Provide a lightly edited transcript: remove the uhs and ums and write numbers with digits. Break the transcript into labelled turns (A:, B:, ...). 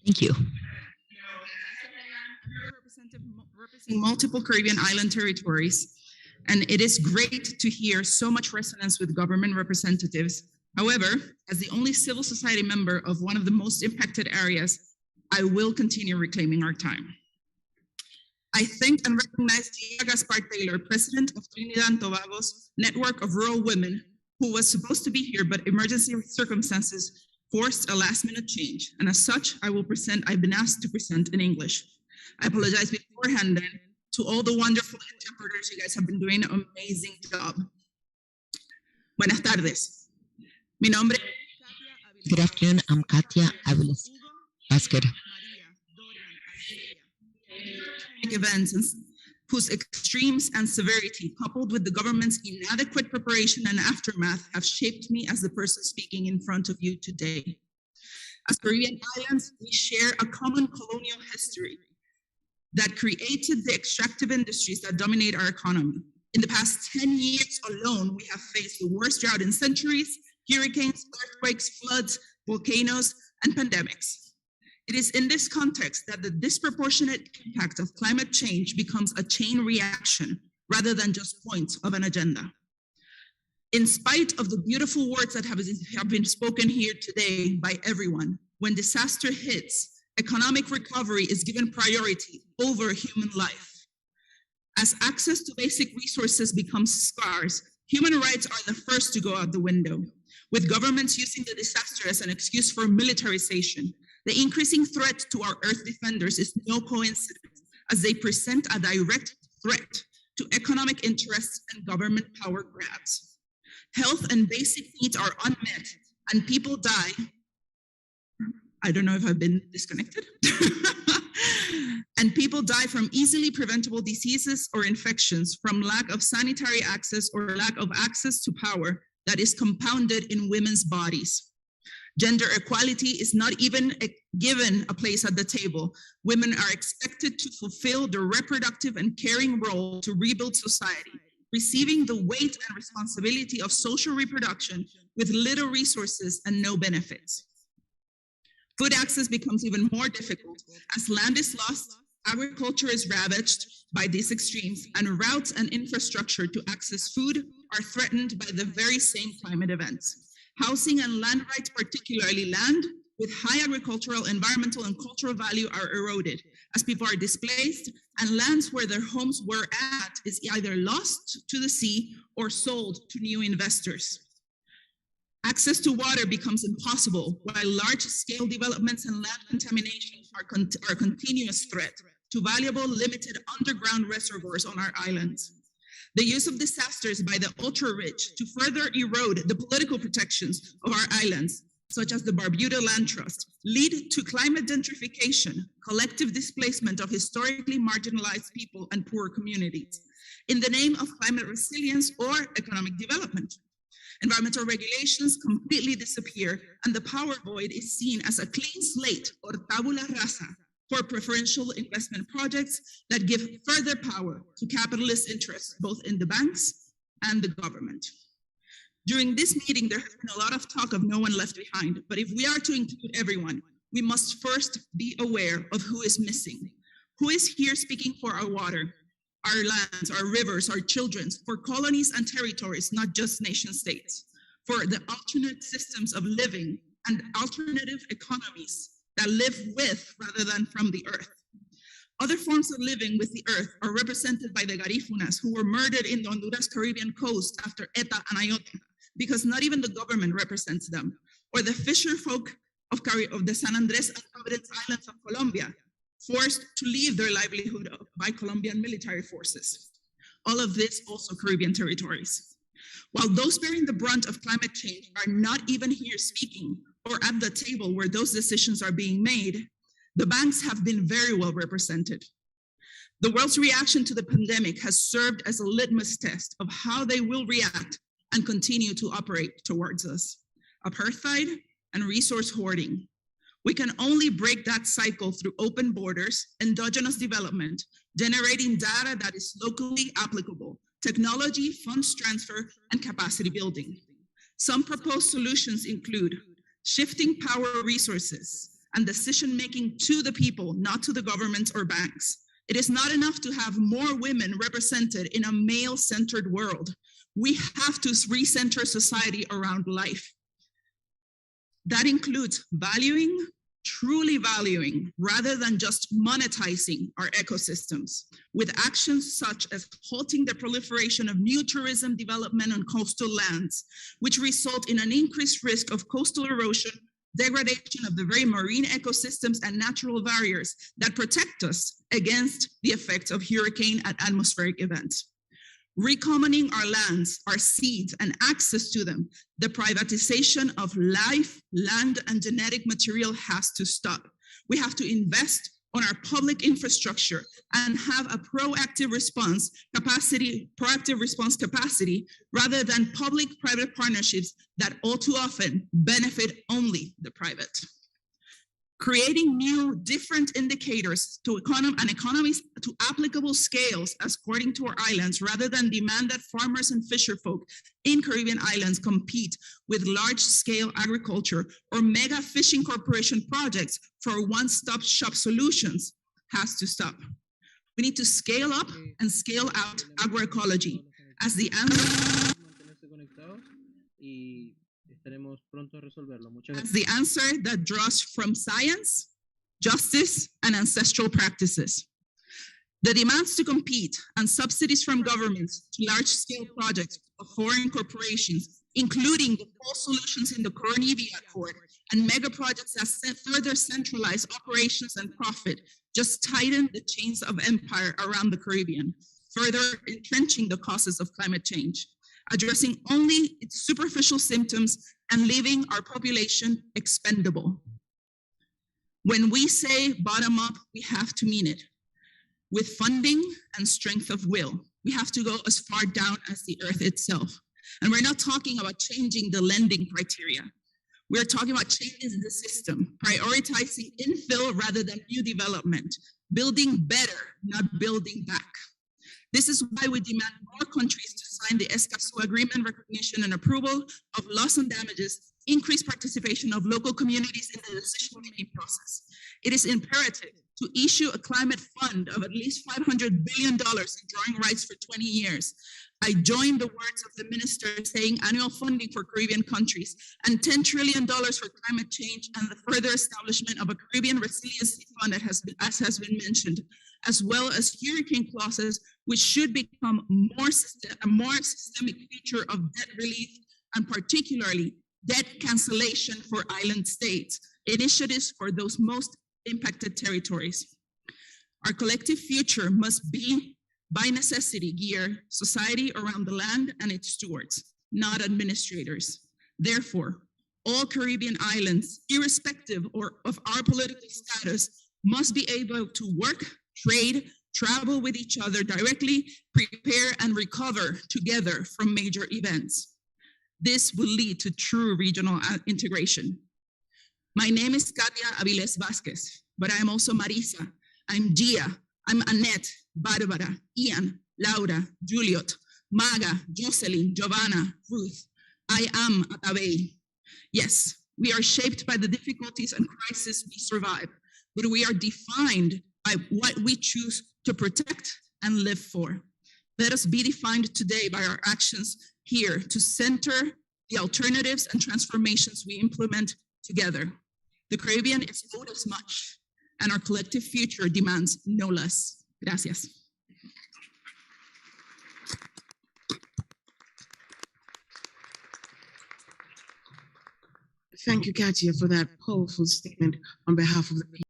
A: Thank you.
B: I'm here representing multiple Caribbean island territories, and it is great to hear so much resonance with government representatives. However, as the only civil society member of one of the most impacted areas, I will continue reclaiming our time. I thank and recognize Tia Gaspar Taylor, president of Trinidad and Tobago's Network of Rural Women, who was supposed to be here, but emergency circumstances forced a last-minute change. And as such, I've been asked to present in English. I apologize beforehand then to all the wonderful interpreters. You guys have been doing an amazing job. Buenas tardes. Mi nombre.
A: Good afternoon. I'm Katia Avilés-Vázquez.
B: Events whose extremes and severity, coupled with the government's inadequate preparation and aftermath, have shaped me as the person speaking in front of you today. As Caribbean islands, we share a common colonial history that created the extractive industries that dominate our economy. In the past 10 years alone, we have faced the worst drought in centuries, hurricanes, earthquakes, floods, volcanoes, and pandemics. It is in this context that the disproportionate impact of climate change becomes a chain reaction rather than just points of an agenda. In spite of the beautiful words that have been spoken here today by everyone, when disaster hits, economic recovery is given priority over human life. As access to basic resources becomes scarce, human rights are the first to go out the window, with governments using the disaster as an excuse for militarization. The increasing threat to our Earth defenders is no coincidence, as they present a direct threat to economic interests and government power grabs. Health and basic needs are unmet, and people die. I don't know if I've been disconnected. And people die from easily preventable diseases or infections, from lack of sanitary access or lack of access to power that is compounded in women's bodies. Gender equality is not even given a place at the table. Women are expected to fulfill the reproductive and caring role to rebuild society, receiving the weight and responsibility of social reproduction with little resources and no benefits. Food access becomes even more difficult as land is lost, agriculture is ravaged by these extremes, and routes and infrastructure to access food are threatened by the very same climate events. Housing and land rights, particularly land with high agricultural, environmental, and cultural value, are eroded as people are displaced, and lands where their homes were at is either lost to the sea or sold to new investors. Access to water becomes impossible, while large-scale developments and land contamination are a continuous threat to valuable, limited underground reservoirs on our islands. The use of disasters by the ultra-rich to further erode the political protections of our islands, such as the Barbuda Land Trust, lead to climate gentrification, collective displacement of historically marginalized people and poor communities, in the name of climate resilience or economic development. Environmental regulations completely disappear, and the power void is seen as a clean slate, or tabula rasa, for preferential investment projects that give further power to capitalist interests, both in the banks and the government. During this meeting, there has been a lot of talk of no one left behind, but if we are to include everyone, we must first be aware of who is missing. Who is here speaking for our water, our lands, our rivers, our children, for colonies and territories, not just nation states, for the alternate systems of living and alternative economies that live with rather than from the earth. Other forms of living with the earth are represented by the Garifunas, who were murdered in the Honduras Caribbean coast after ETA and IOTA, because not even the government represents them, or the fisher folk of the San Andres and Providence Islands of Colombia, forced to leave their livelihood by Colombian military forces. All of this also Caribbean territories. While those bearing the brunt of climate change are not even here speaking or at the table where those decisions are being made, the banks have been very well represented. The world's reaction to the pandemic has served as a litmus test of how they will react and continue to operate towards us. Apartheid and resource hoarding. We can only break that cycle through open borders, endogenous development, generating data that is locally applicable, technology, funds transfer, and capacity building. Some proposed solutions include shifting power resources and decision-making to the people, not to the governments or banks. It is not enough to have more women represented in a male-centered world. We have to recenter society around life. That includes valuing, truly valuing, rather than just monetizing our ecosystems, with actions such as halting the proliferation of new tourism development on coastal lands, which result in an increased risk of coastal erosion, degradation of the very marine ecosystems and natural barriers that protect us against the effects of hurricane and atmospheric events. Recommoning our lands, our seeds, and access to them, the privatization of life, land, and genetic material has to stop. We have to invest on our public infrastructure and have a proactive response capacity rather than public-private partnerships that all too often benefit only the private. Creating new, different indicators to economies to applicable scales according to our islands, rather than demand that farmers and fisherfolk in Caribbean islands compete with large-scale agriculture or mega fishing corporation projects for one-stop shop solutions, has to stop. We need to scale up and scale out agroecology as the answer that draws from science, justice, and ancestral practices. The demands to compete and subsidies from governments to large-scale projects of foreign corporations, including the false solutions in the Cornevia Accord and mega projects that further centralize operations and profit, just tighten the chains of empire around the Caribbean, further entrenching the causes of climate change, addressing only its superficial symptoms and leaving our population expendable. When we say bottom up, we have to mean it. With funding and strength of will, we have to go as far down as the earth itself. And we're not talking about changing the lending criteria. We're talking about changing the system, prioritizing infill rather than new development, building better, not building back. This is why we demand more countries to sign the Escazú Agreement recognition and approval of loss and damages, increased participation of local communities in the decision-making process. It is imperative to issue a climate fund of at least $500 billion in drawing rights for 20 years. I join the words of the minister saying annual funding for Caribbean countries and $10 trillion for climate change and the further establishment of a Caribbean resiliency fund that as has been mentioned, as well as hurricane clauses, which should become a more systemic feature of debt relief and particularly debt cancellation for island states, initiatives for those most impacted territories. Our collective future must be, by necessity, gear society around the land and its stewards, not administrators. Therefore, all Caribbean islands, irrespective of our political status, must be able to work, trade, travel with each other directly, prepare and recover together from major events. This will lead to true regional integration. My name is Katia Avilés-Vázquez, but I'm also Marisa, I'm Gia, I'm Annette, Barbara, Ian, Laura, Juliet, Maga, Jocelyn, Giovanna, Ruth. I am Atabey. Yes, we are shaped by the difficulties and crises we survive, but we are defined by what we choose to protect and live for. Let us be defined today by our actions here to center the alternatives and transformations we implement together. The Caribbean is owed as much, and our collective future demands no less. Gracias.
C: Thank you, Katia, for that powerful statement on behalf of the people.